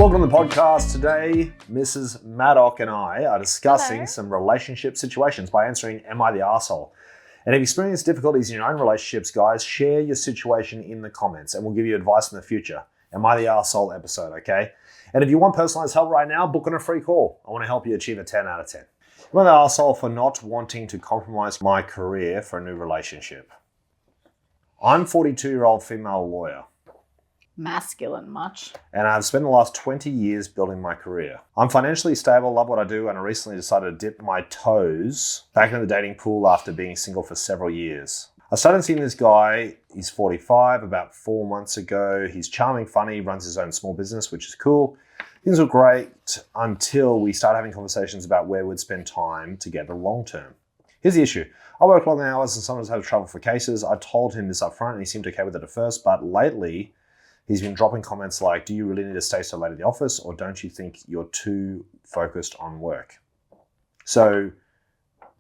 Welcome to the podcast. Today, Mrs. Maddock and I are discussing some relationship situations by answering, am I the arsehole? And if you experience difficulties in your own relationships, guys, share your situation in the comments and we'll give you advice in the future. Am I the arsehole episode, okay? And if you want personalized help right now, book on a free call. I want to help you achieve a 10 out of 10. Am I the arsehole for not wanting to compromise my career for a new relationship? I'm a 42-year-old female lawyer. Masculine much. And I've spent the last 20 years building my career. I'm financially stable, love what I do, and I recently decided to dip my toes back into the dating pool after being single for several years. I started seeing this guy, he's 45, about 4 months ago. He's charming, funny, runs his own small business, which is cool. Things were great until we started having conversations about where we'd spend time together long term. Here's the issue. I work long hours and sometimes have trouble for cases. I told him this up front and he seemed okay with it at first, but lately, he's been dropping comments like, do you really need to stay so late at the office or don't you think you're too focused on work? So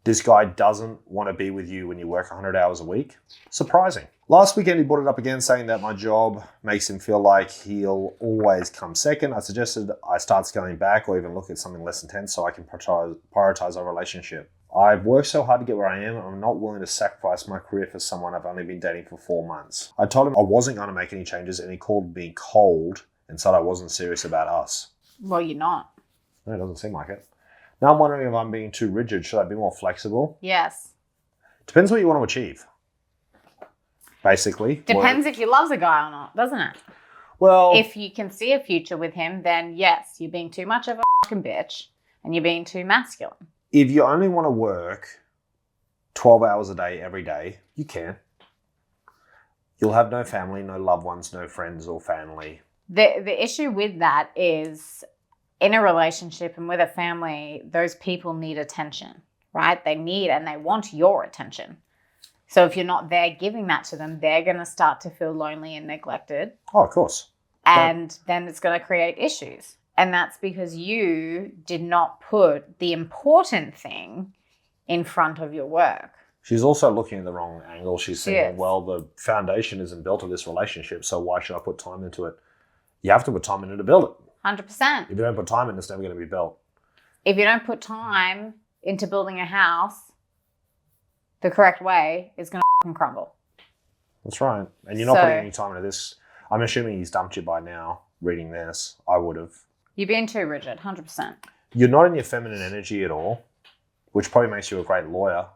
this guy doesn't want to be with you when you work 100 hours a week. Surprising. Last weekend, he brought it up again saying that my job makes him feel like he'll always come second. I suggested I start scaling back or even look at something less intense so I can prioritize our relationship. I've worked so hard to get where I am, and I'm not willing to sacrifice my career for someone I've only been dating for 4 months. I told him I wasn't going to make any changes, and he called me cold and said I wasn't serious about us. Well, you're not. No, it doesn't seem like it. Now I'm wondering if I'm being too rigid. Should I be more flexible? Yes. Depends what you want to achieve, basically. Depends if you love the guy or not, doesn't it? Well, if you can see a future with him, then yes, you're being too much of a fucking bitch and you're being too masculine. If you only want to work 12 hours a day, every day, you can. You'll have no family, no loved ones, no friends or family. The issue with that is in a relationship and with a family, those people need attention, right? They need and they want your attention. So if you're not there giving that to them, they're going to start to feel lonely and neglected. Oh, of course. And then it's going to create issues. And that's because you did not put the important thing in front of your work. She's also looking at the wrong angle. She's saying, well, the foundation isn't built of this relationship, so why should I put time into it? You have to put time in it to build it. 100%. If you don't put time in, it's never going to be built. If you don't put time into building a house the correct way, it's going to crumble. That's right. And you're not putting any time into this. I'm assuming he's dumped you by now, reading this. I would have. You're being too rigid, 100%. You're not in your feminine energy at all, which probably makes you a great lawyer,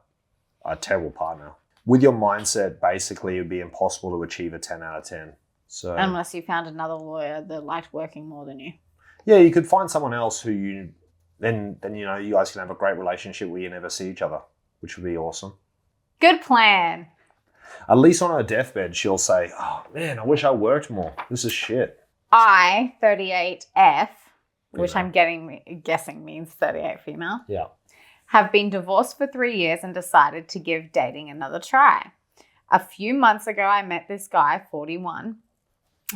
a terrible partner. With your mindset, basically, it would be impossible to achieve a 10 out of 10. So unless you found another lawyer that liked working more than you. Yeah, you could find someone else who you, then you know, you guys can have a great relationship where you never see each other, which would be awesome. Good plan. At least on her deathbed, she'll say, oh man, I wish I worked more. This is shit. I, 38F, which I'm guessing means 38 female. Yeah. Have been divorced for 3 years and decided to give dating another try. A few months ago, I met this guy, 41,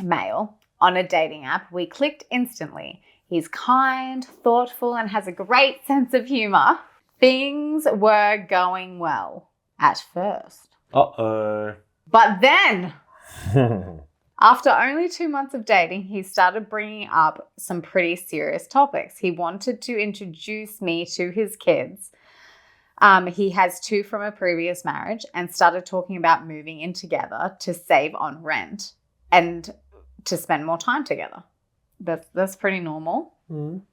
male, on a dating app. We clicked instantly. He's kind, thoughtful, and has a great sense of humor. Things were going well at first. Uh-oh. But then... After only 2 months of dating, he started bringing up some pretty serious topics. He wanted to introduce me to his kids. He has 2 from a previous marriage and started talking about moving in together to save on rent and to spend more time together. That's pretty normal. Mm.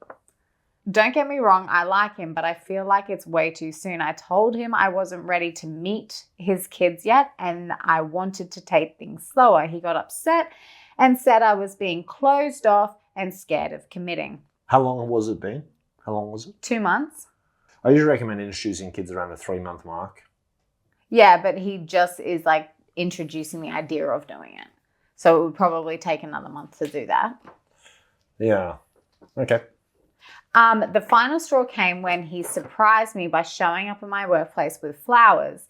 Don't get me wrong, I like him, but I feel like it's way too soon. I told him I wasn't ready to meet his kids yet and I wanted to take things slower. He got upset and said I was being closed off and scared of committing. How long was it been? How long was it? 2 months. I usually recommend introducing kids around the 3-month mark. Yeah, but he just is like introducing the idea of doing it. So it would probably take another month to do that. Yeah. Okay. The final straw came when he surprised me by showing up at my workplace with flowers.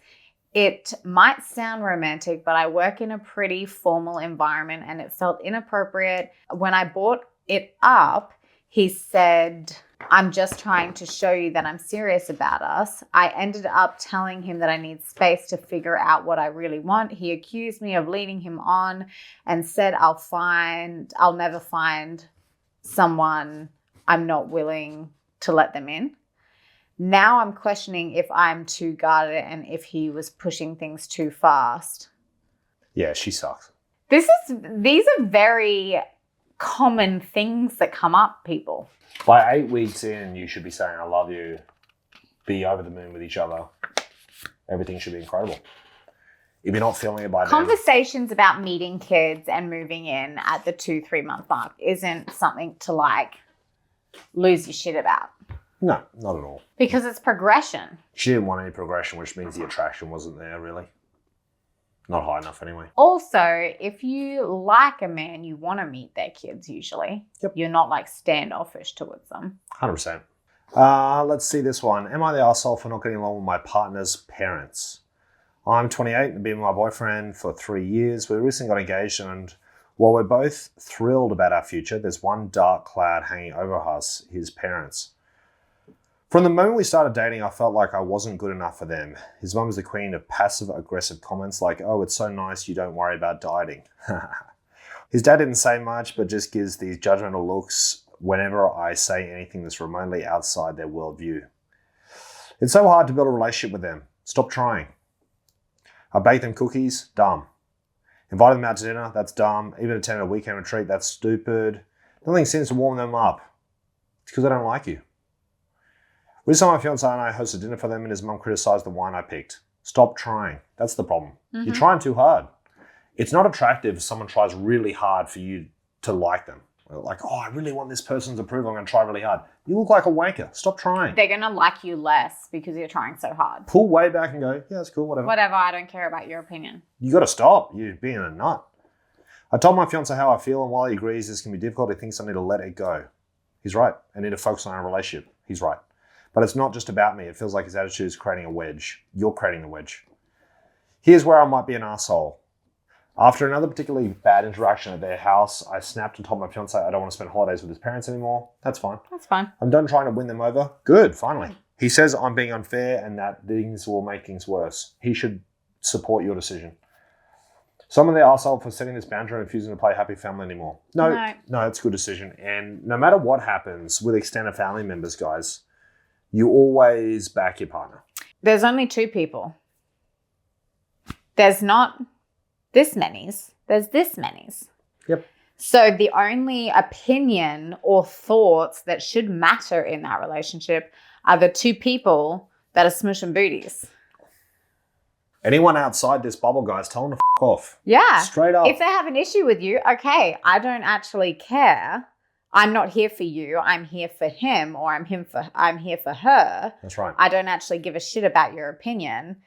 It might sound romantic, but I work in a pretty formal environment and it felt inappropriate. When I brought it up, he said, I'm just trying to show you that I'm serious about us. I ended up telling him that I need space to figure out what I really want. He accused me of leading him on and said I'll never find someone I'm not willing to let them in. Now I'm questioning if I'm too guarded and if he was pushing things too fast. Yeah, she sucks. These are very common things that come up, people. By 8 weeks in, you should be saying, I love you, be over the moon with each other. Everything should be incredible. If you're not feeling it by then. Conversations about meeting kids and moving in at the 2-3 month mark isn't something to like lose your shit about. No, not at all. Because it's progression. She didn't want any progression, which means the attraction wasn't there, really. Not high enough, anyway. Also, if you like a man, you want to meet their kids usually. Yep. You're not like standoffish towards them. 100%. Let's see this one. Am I the arsehole for not getting along with my partner's parents? I'm 28 and have been with my boyfriend for 3 years. We recently got engaged, and while we're both thrilled about our future, there's one dark cloud hanging over us, his parents. From the moment we started dating, I felt like I wasn't good enough for them. His mum is the queen of passive-aggressive comments like, oh, it's so nice you don't worry about dieting. His dad didn't say much, but just gives these judgmental looks whenever I say anything that's remotely outside their worldview. It's so hard to build a relationship with them. Stop trying. I bake them cookies, dumb. Invited them out to dinner, that's dumb. Even attended a weekend retreat, that's stupid. Nothing seems to warm them up. It's because I don't like you. Recently, my fiance and I hosted dinner for them, and his mum criticised the wine I picked. Stop trying. That's the problem. Mm-hmm. You're trying too hard. It's not attractive if someone tries really hard for you to like them. Like, oh, I really want this person's approval. I'm going to try really hard. You look like a wanker. Stop trying. They're going to like you less because you're trying so hard. Pull way back and go, yeah, that's cool, whatever. Whatever, I don't care about your opinion. You got to stop. You're being a nut. I told my fiance how I feel, and while he agrees this can be difficult, he thinks I need to let it go. He's right. I need to focus on our relationship. He's right. But it's not just about me. It feels like his attitude is creating a wedge. You're creating the wedge. Here's where I might be an asshole. After another particularly bad interaction at their house, I snapped and told my fiance I don't want to spend holidays with his parents anymore. That's fine. That's fine. I'm done trying to win them over. Good, finally. He says I'm being unfair and that things will make things worse. He should support your decision. Some of the arsehole for setting this boundary and refusing to play happy family anymore. No, it's a good decision. And no matter what happens with extended family members, guys, you always back your partner. There's only 2 people. There's not this many's. There's this many's. Yep. So the only opinion or thoughts that should matter in that relationship are the 2 people that are smushing booties. Anyone outside this bubble, guys, tell them to f*** off. Yeah. Straight up. If they have an issue with you, okay, I don't actually care. I'm not here for you. I'm here for him, or I'm here for her. That's right. I don't actually give a shit about your opinion.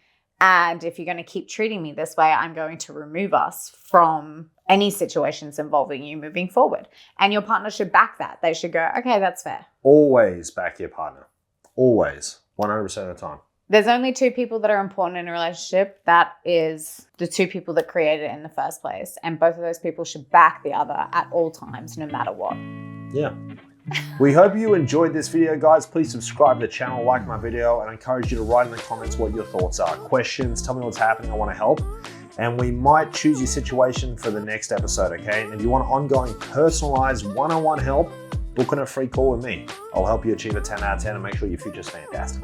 And if you're going to keep treating me this way, I'm going to remove us from any situations involving you moving forward. And your partner should back that. They should go, okay, that's fair. Always back your partner. Always. 100% of the time. There's only 2 people that are important in a relationship. That is the 2 people that created it in the first place. And both of those people should back the other at all times, no matter what. Yeah. We hope you enjoyed this video, guys. Please subscribe to the channel, like my video, and I encourage you to write in the comments what your thoughts are. Questions, tell me what's happening. I want to help. And we might choose your situation for the next episode, okay? And if you want ongoing personalized one-on-one help, book in a free call with me. I'll help you achieve a 10 out of 10 and make sure your future's fantastic.